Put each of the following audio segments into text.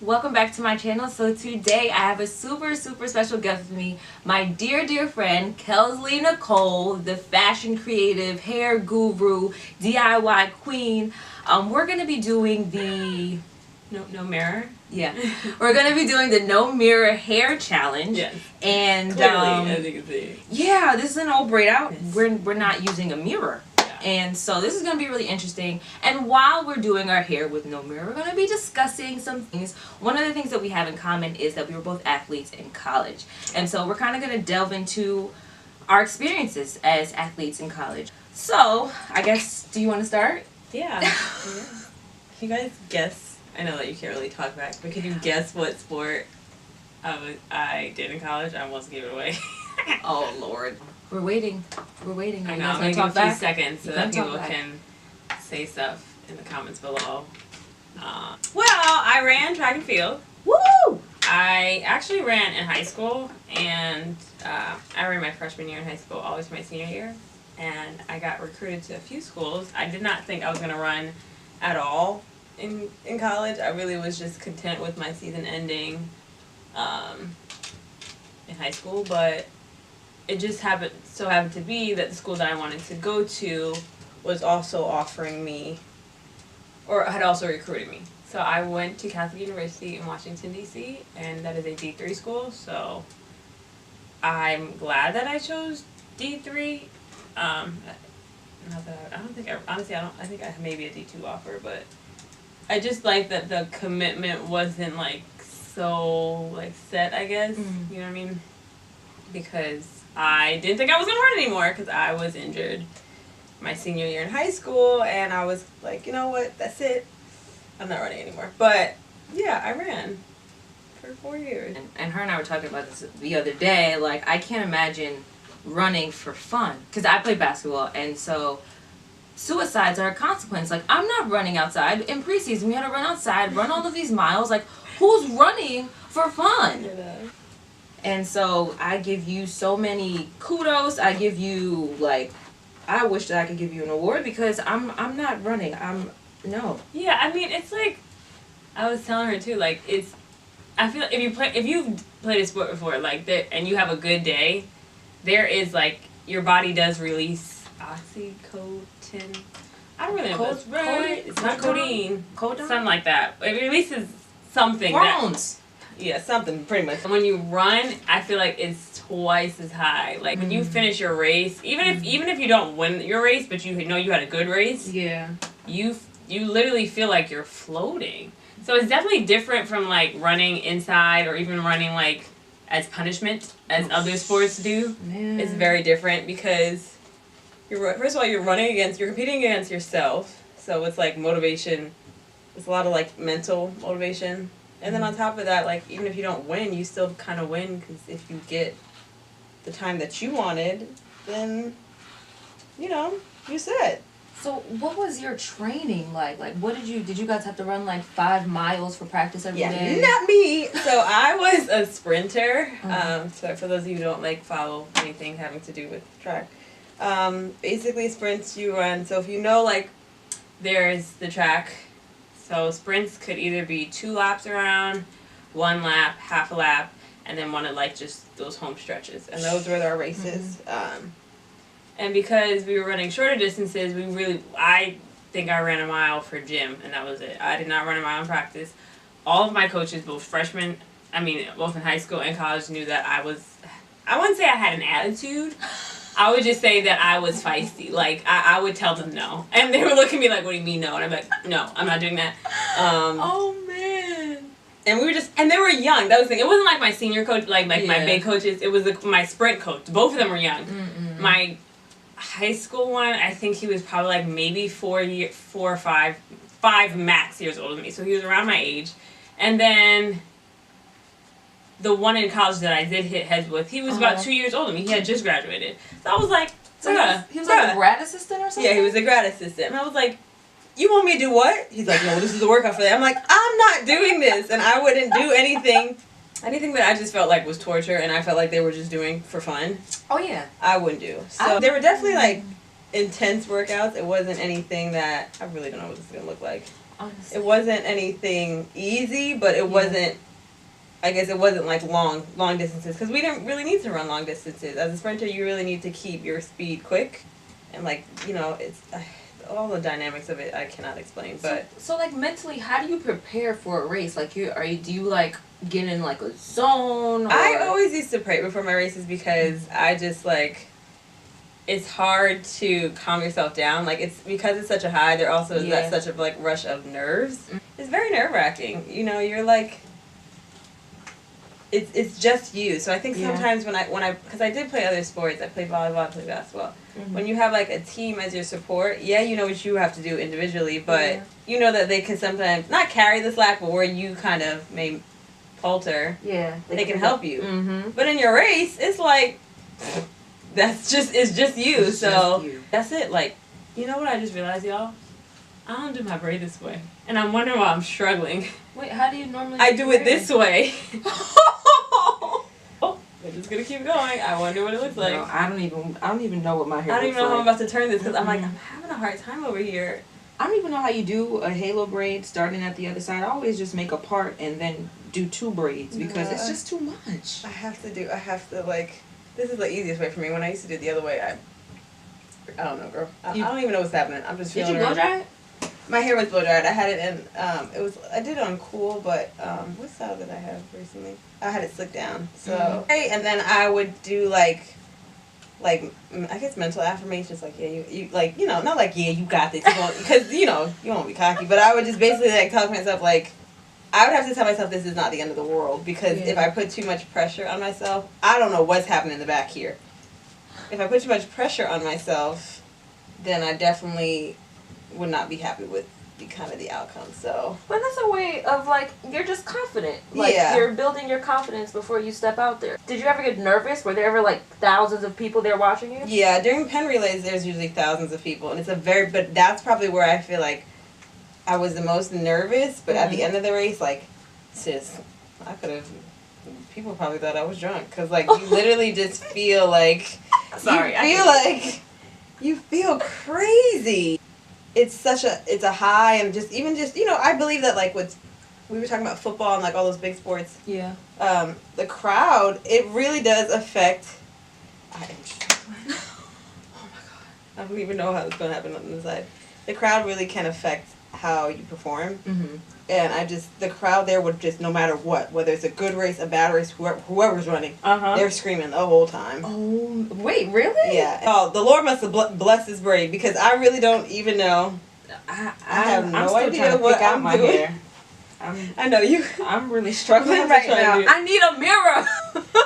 welcome back to my channel. So today I have a super special guest with me, my dear friend Kelsley Nicole, the fashion creative, hair guru, DIY queen. We're gonna be doing the no mirror. Yeah, we're gonna be doing the no mirror hair challenge. Yes. And clearly, as you can see. Yeah, this is an old braid out. Yes. We're not using a mirror. And so this is going to be really interesting. And while we're doing our hair with no mirror, we're going to be discussing some things. One of the things that we have in common is that we were both athletes in college. And so we're kind of going to delve into our experiences as athletes in college. So, I guess, do you want to start? Yeah. Can you guys guess? I know that you can't really talk back, but can you guess what sport I did in college? I almost gave it away. Oh, Lord. We're waiting. We're waiting. I know. I'm going to give a few seconds so that people can say stuff in the comments below. Well, I ran track and field. Woo! I actually ran in high school, and I ran my freshman year in high school all the way to my senior year. And I got recruited to a few schools. I did not think I was going to run at all in college. I really was just content with my season ending in high school, but it just happened to be that the school that I wanted to go to was also offering me, or had also recruited me. So I went to Catholic University in Washington, D.C., and that is a D3 school, so I'm glad that I chose D3. Not that I don't think, honestly, I think I have maybe a D2 offer, but I just like that the commitment wasn't, like, so, like, set, I guess, you know what I mean? Because I didn't think I was going to run anymore because I was injured my senior year in high school, and I was like, you know what, that's it. I'm not running anymore. But, yeah, I ran for 4 years. And her and I were talking about this the other day. Like, I can't imagine running for fun because I play basketball, and so suicides are a consequence. Like, I'm not running outside. In preseason, we had to run outside, run all of these miles. Like, who's running for fun? Yeah. And so I give you so many kudos. I give you, like, I wish that I could give you an award because I'm not running. No. Yeah, I mean, it's like, I was telling her too, like, I feel like if you've played a sport before, like, and you have a good day, there is, like, your body does release oxytocin. I don't really know if that's right. It's not codeine. Codeine? Something like that. It releases something. Hormones. Yeah, something, pretty much. When you run, I feel like it's twice as high. Like, when you finish your race, even if you don't win your race, but you know you had a good race, yeah, you literally feel like you're floating. So it's definitely different from, like, running inside or even running, like, as punishment, as other sports do. Man. It's very different because, first of all, you're competing against yourself. So it's, like, motivation. It's a lot of, like, mental motivation. And then on top of that, like, even if you don't win, you still kind of win because if you get the time that you wanted, then, you know, you set. So what was your training like? Like, what did you guys have to run, like, 5 miles for practice every day? Yeah, not me. So I was a sprinter. So for those of you who don't, like, follow anything having to do with track, basically sprints you run. So if you know, like, there's the track. So sprints could either be 2 laps around, 1 lap, half a lap, and then one of, like, just those home stretches. And those were our races. And because we were running shorter distances, I think I ran a mile for gym, and that was it. I did not run a mile in practice. All of my coaches, both in high school and college, knew that I wouldn't say I had an attitude. I would just say that I was feisty. Like, I would tell them no. And they would look at me like, what do you mean no? And I'm like, no, I'm not doing that. Oh, man. And they were young. That was the thing. It wasn't like my senior coach, like my big coaches. It was my sprint coach. Both of them were young. My high school one, I think he was probably like maybe 4 or 5 max years older than me. So he was around my age. And then the one in college that I did hit heads with, he was about 2 years older than me. He had just graduated. So I was like, he was like a grad assistant or something? Yeah, he was a grad assistant. And I was like, you want me to do what? He's like, no, this is a workout for that. I'm like, I'm not doing this. And I wouldn't do anything that I just felt like was torture and I felt like they were just doing for fun. Oh, yeah. I wouldn't do. So they were definitely, like, intense workouts. It wasn't anything that, I really don't know what this is going to look like. Honestly. It wasn't anything easy, but it wasn't. I guess it wasn't like long distances because we didn't really need to run long distances. As a sprinter, you really need to keep your speed quick, and like it's all the dynamics of it I cannot explain. But so like mentally, how do you prepare for a race? Like do you like get in like a zone? Or? I always used to pray before my races because I just like. It's hard to calm yourself down. Like it's because it's such a high. There also is that such a like rush of nerves. Mm-hmm. It's very nerve-wracking. You're like. It's just you. So I think sometimes when I because I did play other sports. I played volleyball. I played basketball. Mm-hmm. When you have like a team as your support, you know what you have to do individually, but you know that they can sometimes not carry the slack, but where you kind of may falter. Yeah, they can help you. Mm-hmm. But in your race, it's like. It's just you, so that's it. Like, you know what I just realized, y'all? I don't do my braid this way, and I'm wondering why I'm struggling. Wait, how do you normally? I do it this way. Oh, we're just gonna keep going. I wonder what it looks like. No, I don't even know what my hair. I don't even know like. how I'm about to turn this because I'm like I'm having a hard time over here. I don't even know how you do a halo braid starting at the other side. I always just make a part and then do 2 braids because it's just too much. I have to like. This is the easiest way for me. When I used to do it the other way, I don't know, girl. I don't even know what's happening. I'm just feeling. Did you blow dry it? My hair was blow dried. I had it in. I did it on cool, but what style did I have recently? I had it slicked down. So and then I would do like I guess mental affirmations. Like you like not like you got this because you won't be cocky. But I would just basically like tell myself like. I would have to tell myself this is not the end of the world because if I put too much pressure on myself, I don't know what's happening in the back here. If I put too much pressure on myself, then I definitely would not be happy with the outcome. So, but that's a way of like you're just confident. Like you're building your confidence before you step out there. Did you ever get nervous? Were there ever like thousands of people there watching you? Yeah, during pen relays, there's usually thousands of people, and but that's probably where I feel like. I was the most nervous, but at the end of the race, like, sis, people probably thought I was drunk. Because, like, you literally just feel like, you feel crazy. It's a high, and I believe that, like, we were talking about football and, like, all those big sports. Yeah. The crowd, it really does affect, oh my God. I don't even know how it's going to happen on the side. The crowd really can affect how you perform, and the crowd there would just no matter what, whether it's a good race, a bad race, whoever's running, they're screaming the whole time. Oh wait, really? Yeah. Oh, the Lord must have blessed this braid because I really don't even know. I have no idea what I'm doing. Hair. I know you. I'm really struggling right now. I need a mirror.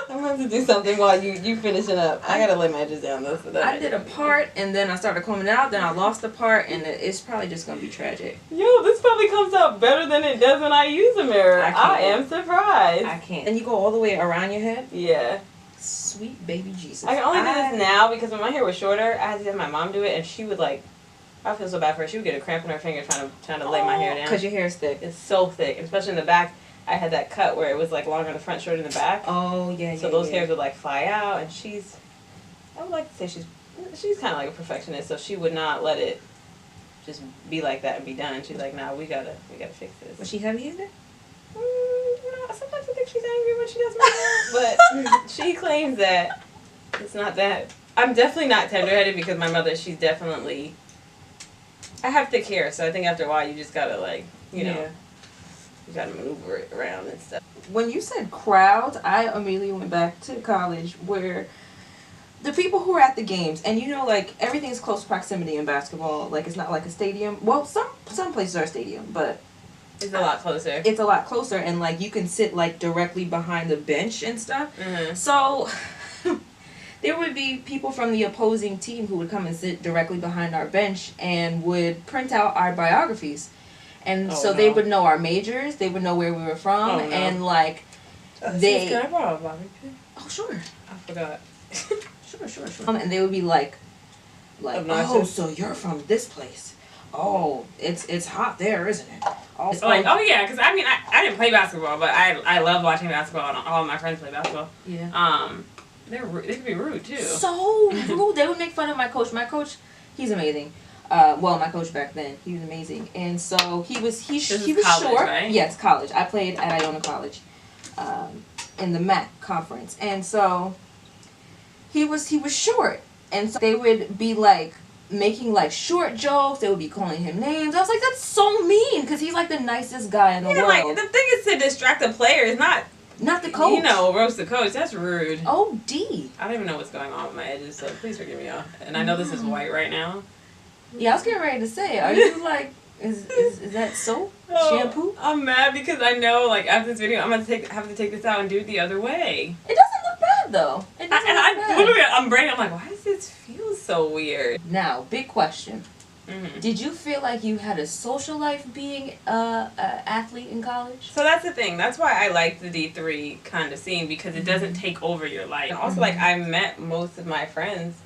I'm going to have to do something while you finishing up. I got to lay my edges down though. So I did a part and then I started combing it out. Then I lost the part and it's probably just going to be tragic. Yo, this probably comes out better than it does when I use a mirror. I am surprised. I can't. And you go all the way around your head? Yeah. Sweet baby Jesus. I can only do this now because when my hair was shorter, I had to have my mom do it and she would like. I feel so bad for her. She would get a cramp in her finger trying to lay my hair down. Because your hair is thick. It's so thick, especially in the back. I had that cut where it was like longer in the front, shorter in the back. Oh yeah. So those hairs would like fly out, and I would like to say she's kind of like a perfectionist, so she would not let it just be like that and be done. She's like, nah, we gotta fix this. Was she heavy-handed? Sometimes I think she's angry when she does my hair, but she claims that it's not that. I'm definitely not tender-headed because my mother, she's definitely. I have thick hair, so I think after a while you just gotta like, you gotta maneuver it around and stuff. When you said crowds, I immediately went back to college where the people who are at the games, and like everything's close proximity in basketball. Like it's not like a stadium. Well, some places are a stadium, but it's a lot closer. It's a lot closer, and like you can sit like directly behind the bench and stuff. Mm-hmm. So. There would be people from the opposing team who would come and sit directly behind our bench and would print out our biographies. And they would know our majors, they would know where we were from, and like Can I borrow a bobby pin? Oh, sure. I forgot. Sure. And they would be like, oh, so you're from this place. Oh, it's hot there, isn't it? Yeah, because I mean, I didn't play basketball, but I love watching basketball, and all of my friends play basketball. Yeah. They could be rude too. So rude. They would make fun of my coach. My coach, he's amazing. Well, my coach back then, he was amazing, and so he was This he is was college, short. right? Yes, college. I played at Iona College, in the MAC conference, and so he was short, and so they would be like making like short jokes. They would be calling him names. I was like, that's so mean, because he's like the nicest guy in the world. Like, the thing is to distract the players, not the coach. You know, roast the coach. That's rude. OD. I don't even know what's going on with my edges, so please forgive me, y'all. And I know this is white right now. Yeah, I was getting ready to say, are you like, is that soap? Shampoo? I'm mad because I know, like, after this video, I'm gonna have to take this out and do it the other way. It doesn't look bad though. It doesn't look bad. Literally, I'm brain. I'm like, why does this feel so weird? Now, big question. Mm-hmm. Did you feel like you had a social life being a athlete in college? So that's the thing. That's why I like the D3 kind of scene, because it doesn't take over your life. And also, like, I met most of my friends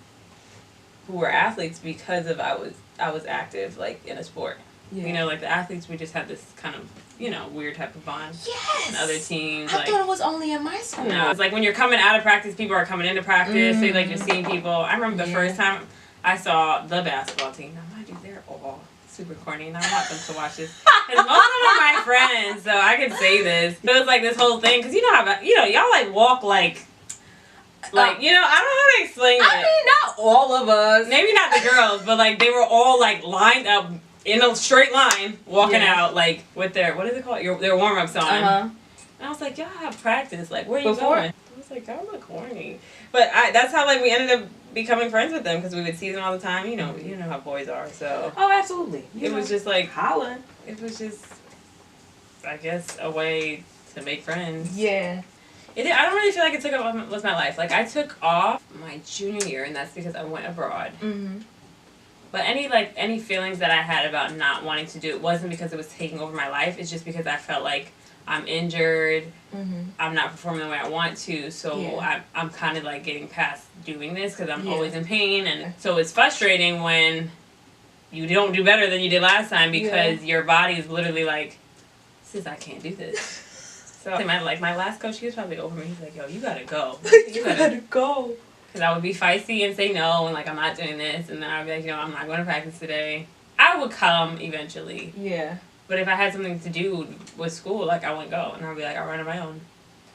who were athletes because of I was active, like, in a sport. Yeah. You know, like, the athletes, we just had this kind of, you know, weird type of bond. Yes. And other teams, I like, thought it was only in my school. no, it's like when you're coming out of practice, people are coming into practice. So, like, you're seeing people. I remember the first time I saw the basketball team. Now, mind you, they're all super corny, and I want them to watch this. Because most of them are my friends, so I can say this. But it was like this whole thing, because you know how, you know, y'all like walk like, you know, I don't know how to explain it. I mean, not all of us. Maybe not the girls, but like they were all like lined up in a straight line, walking out like with their, what is it called? Their warm-ups on. Uh-huh. And I was like, y'all have practice. Like, where are you Before? going? I was like, y'all look corny. But that's how like we ended up becoming friends with them, because we would see them all the time. You know how boys are. So Oh, absolutely. it was just like hollering. it was just, I guess, a way to make friends. Yeah. I don't really feel like it took up with my life. Like, I took off my junior year, and that's because I went abroad. Mm-hmm. But any feelings that I had about not wanting to do it wasn't because it was taking over my life. It's just because I felt like I'm injured. Mm-hmm. I'm not performing the way I want to. So I'm kind of like getting past doing this because I'm always in pain. And so it's frustrating when you don't do better than you did last time, because your body is literally like, sis, I can't do this. So my last coach, he was probably over me. He's like, yo, you gotta go. You gotta go. Because I would be feisty and say no, and like, I'm not doing this. And then I'd be like, I'm not going to practice today. I would come eventually. Yeah. But if I had something to do with school, like, I wouldn't go. And I'd be like, I'll run on my own.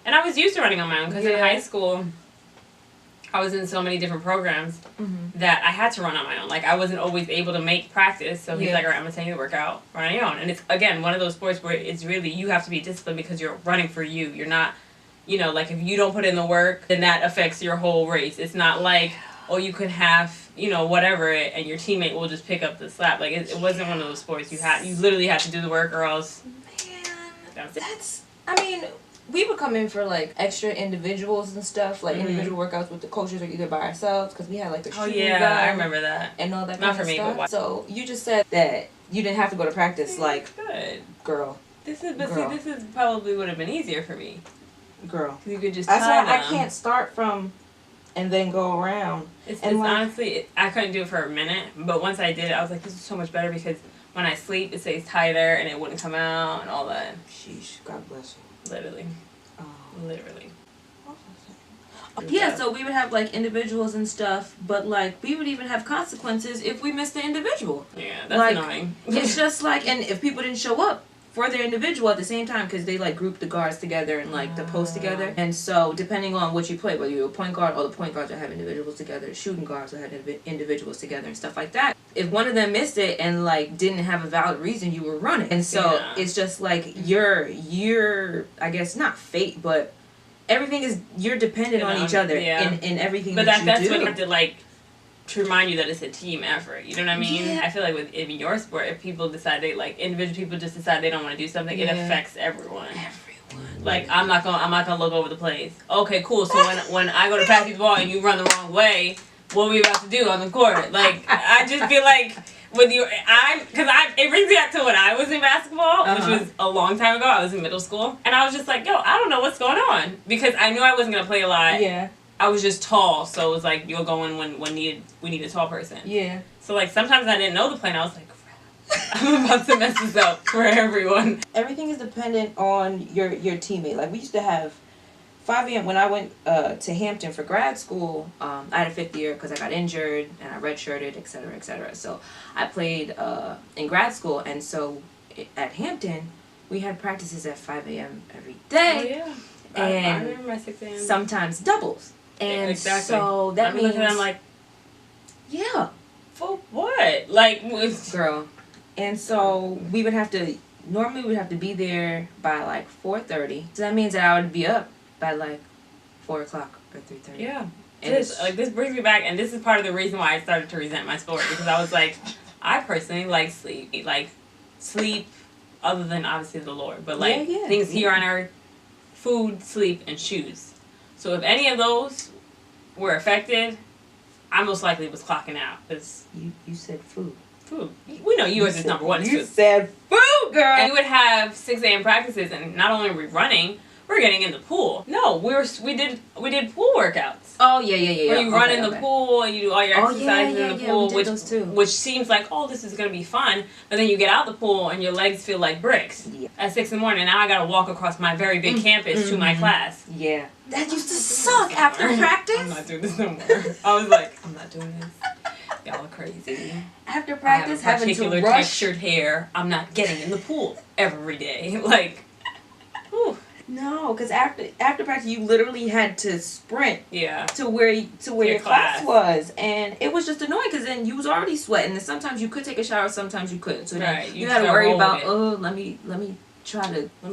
And I was used to running on my own, because in high school, I was in so many different programs that I had to run on my own. Like, I wasn't always able to make practice. So he's like, all right, I'm going to take you to work out, run on your own. And it's, again, one of those sports where it's really, you have to be disciplined because you're running for you. You're not, you know, like, if you don't put in the work, then that affects your whole race. It's not like, oh, you could have, you know, whatever, and your teammate will just pick up the slack. Like, it wasn't one of those sports. You literally had to do the work, or else. Man, I mean, we would come in for like extra individuals and stuff, like individual workouts with the coaches, or either by ourselves, because we had like the shooting I remember that. and all that Not kind for of me, stuff. but So you just said that you didn't have to go to practice, like, good girl. This is probably would have been easier for me. Girl, You could just. that's tie why I them. can't start from and then go around. It's like, honestly, I couldn't do it for a minute, but once I did it, I was like, this is so much better, because when I sleep, it stays tighter and it wouldn't come out and all that. Sheesh, God bless you. Literally. Literally. Yeah, so we would have like individuals and stuff, but like we would even have consequences if we missed the individual. Yeah, that's like, annoying. It's just like, and if people didn't show up for their individual at the same time, because they like group the guards together and like the posts together, and so depending on what you play, whether you're a point guard, or the point guards will have individuals together, shooting guards will have individuals together and stuff like that. If one of them missed it and like didn't have a valid reason, you were running, and so it's just like you're I guess not fate, but everything is, you're dependent on each other in everything but that you that's do. what you have to like, to remind you that it's a team effort. You know what I mean? Yeah. I feel like in your sport, if people decide individual people just decide they don't want to do something, it affects everyone. Like, I'm not gonna look over the plays. Okay, cool. So when I go to pass you the ball and you run the wrong way, what are we about to do on the court? Like, I just feel like with you, it brings me back to when I was in basketball, which was a long time ago. I was in middle school, and I was just like, yo, I don't know what's going on, because I knew I wasn't gonna play a lot. Yeah. I was just tall, so it was like, you'll go in when we need a tall person. Yeah. So like, sometimes I didn't know the play, and I was like, crap, I'm about to mess this up for everyone. Everything is dependent on your teammate. Like, we used to have 5 a.m. when I went to Hampton for grad school, I had a fifth year because I got injured and I redshirted, et cetera, et cetera. So I played in grad school, and so at Hampton, we had practices at 5 a.m. every day. Oh, yeah. And I remember my 6 a.m. sometimes doubles. And exactly. so that means... I'm like, yeah. for what? Like, girl. And so we would have to... Normally we would have to be there by like 4:30. So that means that I would be up by like 4 o'clock or 3:30. Yeah. And This brings me back, and this is part of the reason why I started to resent my sport, because I was like, I personally like sleep. Like, sleep, other than obviously the Lord, but like things here on earth, food, sleep, and shoes. So if any of those were affected, I most likely was clocking out. Cause you said food. Food. We know yours is number one. You said food, girl. And you would have 6 a.m. practices, and not only were we running, we're getting in the pool. No, we did pool workouts. Oh yeah. Where you run in the pool and you do all your exercises in the pool, which seems like, oh, this is gonna be fun, but then you get out the pool and your legs feel like bricks. Yeah. At 6 a.m, now I gotta walk across my very big campus to my class. Yeah. That used to suck after practice. I'm not doing this no more. I was like, I'm not doing this. Y'all are crazy. After practice, I have a having to particular rush. textured hair. I'm not getting in the pool every day. Like, whew. No, because after practice, you literally had to sprint. Yeah. To where your class was, and it was just annoying because then you was already sweating, and sometimes you could take a shower, sometimes you couldn't. So then you had to worry about let me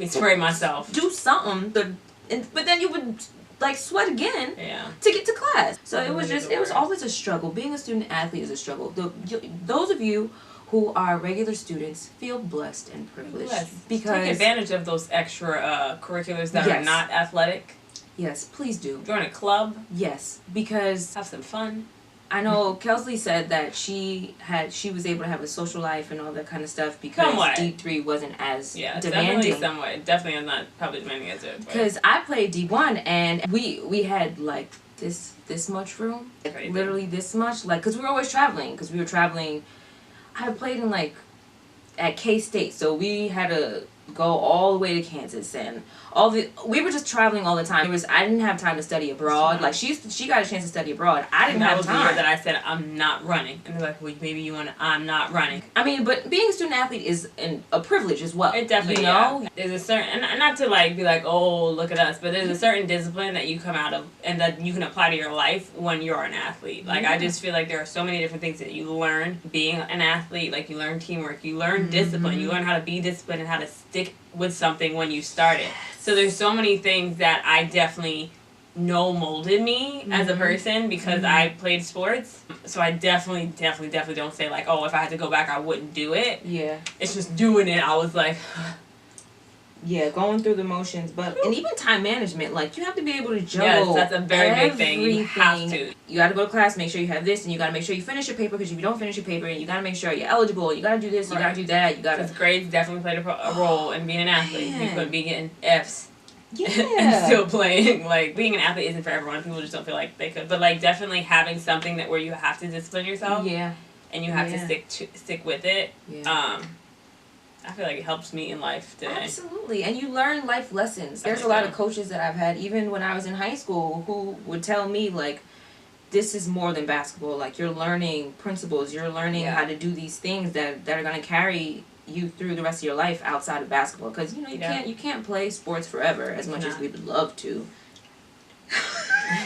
spray myself. Do something, but then you would like sweat again. Yeah. To get to class. So it was always a struggle. Being a student athlete is a struggle. Those of you who are regular students feel blessed and privileged because take advantage of those extra curriculars that are not athletic. Yes, please do. Join a club. Yes, because have some fun. I know Kelsley said that she was able to have a social life and all that kind of stuff because D3 wasn't as demanding. Definitely not probably demanding as it. Because I played D1 and we had like this much room, literally this much, like because we were always traveling. Because we were traveling. I played in like at K-State, so we had to go all the way to Kansas, and we were just traveling all the time. I didn't have time to study abroad. Like she got a chance to study abroad. I didn't have time. That was the year that I said I'm not running, and they're like, well, maybe you want to. I'm not running. I mean, but being a student athlete is a privilege as well. It definitely, there's a certain, and not to like be like, oh, look at us, but there's a certain discipline that you come out of and that you can apply to your life when you're an athlete. Like I just feel like there are so many different things that you learn being an athlete. Like you learn teamwork, you learn discipline, you learn how to be disciplined and how to stick with something when you start it. So there's so many things that I definitely know molded me as a person because I played sports. So I definitely don't say like, oh, if I had to go back, I wouldn't do it. Yeah. It's just doing it. I was like... Yeah, going through the motions, and even time management, like you have to be able to juggle. Yes, that's a very big thing. You have to. You got to go to class, make sure you have this, and you got to make sure you finish your paper because if you don't finish your paper, you got to make sure you're eligible. You got to do this, you got to do that, you got to. Because grades definitely played a role in being an athlete. You couldn't be getting Fs. And still playing. Like being an athlete isn't for everyone. People just don't feel like they could. But like definitely having something where you have to discipline yourself. Yeah. And you have to stick with it. Yeah. I feel like it helps me in life today. Absolutely. And you learn life lessons. There's a lot of coaches that I've had, even when I was in high school, who would tell me, like, this is more than basketball. Like, you're learning principles. You're learning how to do these things that are going to carry you through the rest of your life outside of basketball. Because, you know, you can't play sports forever as much as we would love to.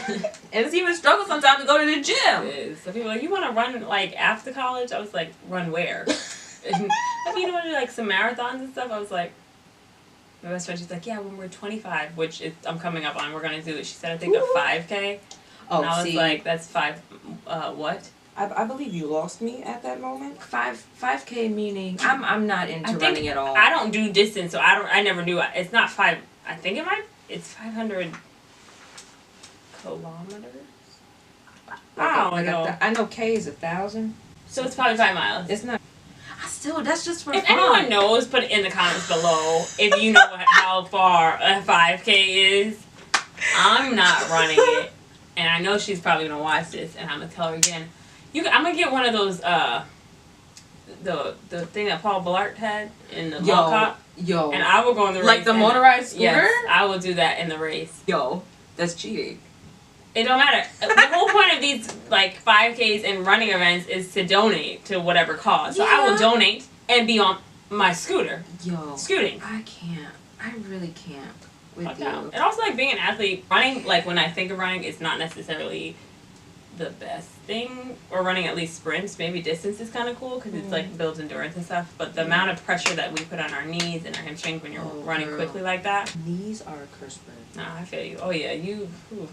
And it's even a struggle sometimes to go to the gym. It is. So people are like, you want to run, like, after college? I was like, run where? Like, you know, like some marathons and stuff. I was like, my best friend, she's like, yeah, when we're 25, which I'm coming up on, we're going to do it. She said, I think a 5K. Oh, and I was like, that's what? I believe you lost me at that moment. 5K meaning, I'm not into running at all. I don't do distance, so I never knew. It's not 5, I think it's 500 kilometers. I don't know. I know K is 1,000. So it's probably 5 miles. It's not. Still, that's just for If fun. anyone knows, put it in the comments below. If you know how far a 5K is, I'm not running it, and I know she's probably gonna watch this, and I'm gonna tell her again. I'm gonna get one of those the thing that Paul Blart had in the Mall Cop. Yo. And I will go in the race. Like the motorized scooter? Yes, I will do that in the race. Yo. That's cheating. It don't matter. The whole point of these like 5Ks and running events is to donate to whatever cause. So I will donate and be on my scooter. Scooting. I can't. I really can't with you. And also like being an athlete, running, like when I think of running, it's not necessarily the best thing. Or running at least sprints. Maybe distance is kind of cool because it's like builds endurance and stuff. But the amount of pressure that we put on our knees and our hamstrings when you're running quickly like that. Knees are a curse word. Nah, I feel you. Oh yeah, you. Ooh.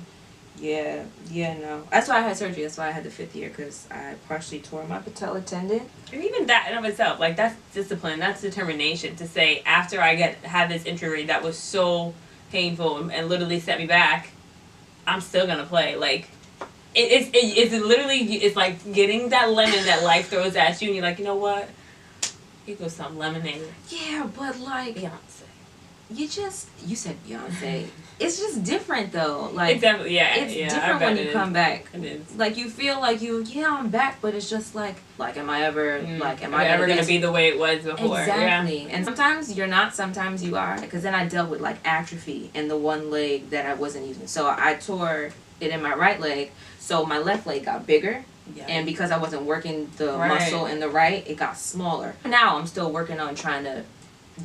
Yeah, no. That's why I had surgery. That's why I had the 5th year, because I partially tore my patella tendon. And even that in of itself, like that's discipline, that's determination to say after I had this injury that was so painful and literally set me back, I'm still gonna play. Like it's literally, it's like getting that lemon that life throws at you, and you're like, you know what? Here goes some lemonade. Yeah, but like Beyonce. You said Beyonce. It's just different though. Like it's definitely, it's different when you come back. It is. Like you feel like I'm back, but it's just like am I ever am I ever gonna be the way it was before? Exactly. Yeah. And sometimes you're not, sometimes you are. Because then I dealt with like atrophy in the one leg that I wasn't using. So I tore it in my right leg, so my left leg got bigger. Yeah. And because I wasn't working the muscle in the right, it got smaller. Now I'm still working on trying to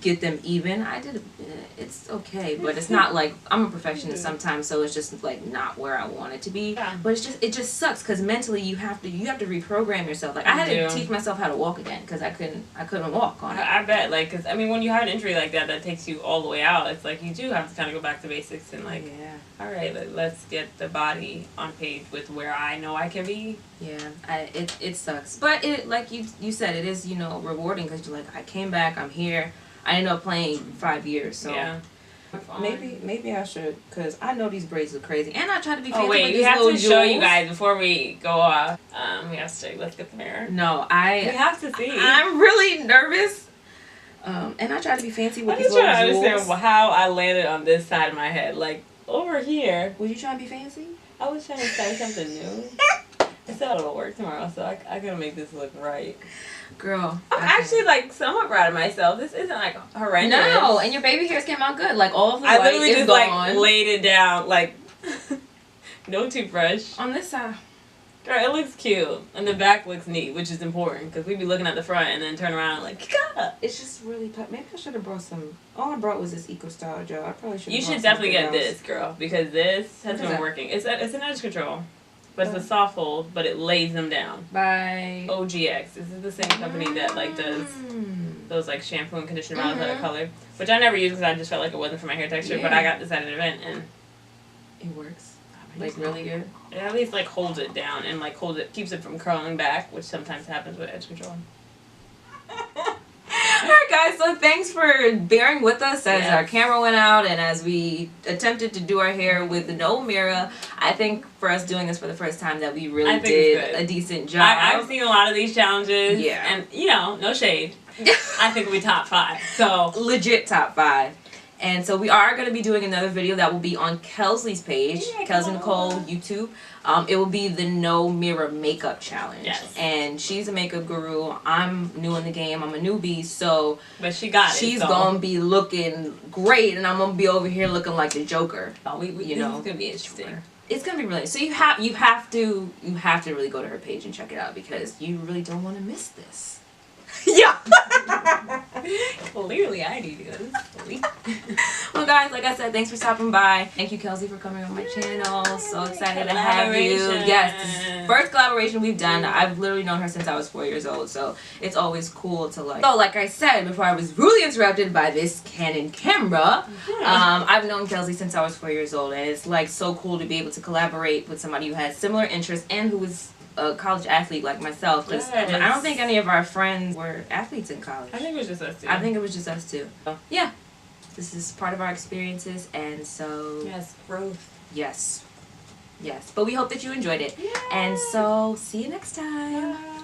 get them even. It's okay, but it's not like I'm a perfectionist sometimes, so it's just like not where I want it to be. Yeah. But it just sucks because mentally you have to reprogram yourself. Like I had to teach myself how to walk again because I couldn't walk on it. I bet, like, because I mean when you have an injury like that takes you all the way out, it's like you do have to kind of go back to basics and like, all right, let's get the body on page with where I know I can be. Yeah, it sucks, but it, like you said, it is rewarding because you're like, I came back, I'm here. I ended up playing 5 years, so maybe I should, because I know these braids look crazy, and I try to be fancy. Oh wait, we have to show you guys before we go off. We have to let's get the mirror. No, we have to see. I'm really nervous, and I try to be fancy with these little jewels. I'm just trying to understand how I landed on this side of my head, like over here. Was you trying to be fancy? I was trying to try something new. I still don't work tomorrow, so I gotta make this look right. Girl, I'm actually like somewhat proud of myself. This isn't like horrendous. No, and your baby hairs came out good. Like all of the white literally is just gone. Like laid it down, like no toothbrush. On this side. Girl, it looks cute, and the back looks neat, which is important because we be looking at the front and then turn around and like, God. It's just really maybe I should have brought some. All I brought was this Eco Style gel. I probably should. You should definitely get this, girl, because this has been working. It's an edge control. But it's a soft hold, but it lays them down. By OGX. This is the same company that like does those like shampoo and conditioner bottles that are colored, which I never used because I just felt like it wasn't for my hair texture. But I got this at an event and it works. Like really good. It at least like holds it down and like keeps it from curling back, which sometimes happens with edge control. Alright guys, so thanks for bearing with us as our camera went out and as we attempted to do our hair with no mirror. I think for us doing this for the first time that we really did a decent job. I've seen a lot of these challenges and no shade. I think we top 5. So legit top 5. And so we are going to be doing another video that will be on Kelsley's page, Kelsley Nicole YouTube. It will be the no mirror makeup challenge. Yes. And she's a makeup guru. I'm new in the game. I'm a newbie, so but she got it. She's gonna be looking great, and I'm gonna be over here looking like the Joker. Oh, this is gonna be interesting. It's gonna be really. So you have to really go to her page and check it out because you really don't want to miss this. Yeah. Clearly I do this. Well guys, like I said, thanks for stopping by. Thank you, Kelsley, for coming on my channel. So excited to have you. Yes, this is the first collaboration we've done. I've literally known her since I was 4 years old, so it's always cool to like. So like I said before I was rudely interrupted by this Canon camera, I've known Kelsley since I was 4 years old, and it's like so cool to be able to collaborate with somebody who has similar interests and who is a college athlete like myself, because I don't think any of our friends were athletes in college. I think it was just us too. I think it was just us too. Yeah, this is part of our experiences, and so yes, growth. Yes, but we hope that you enjoyed it, and so see you next time. Bye.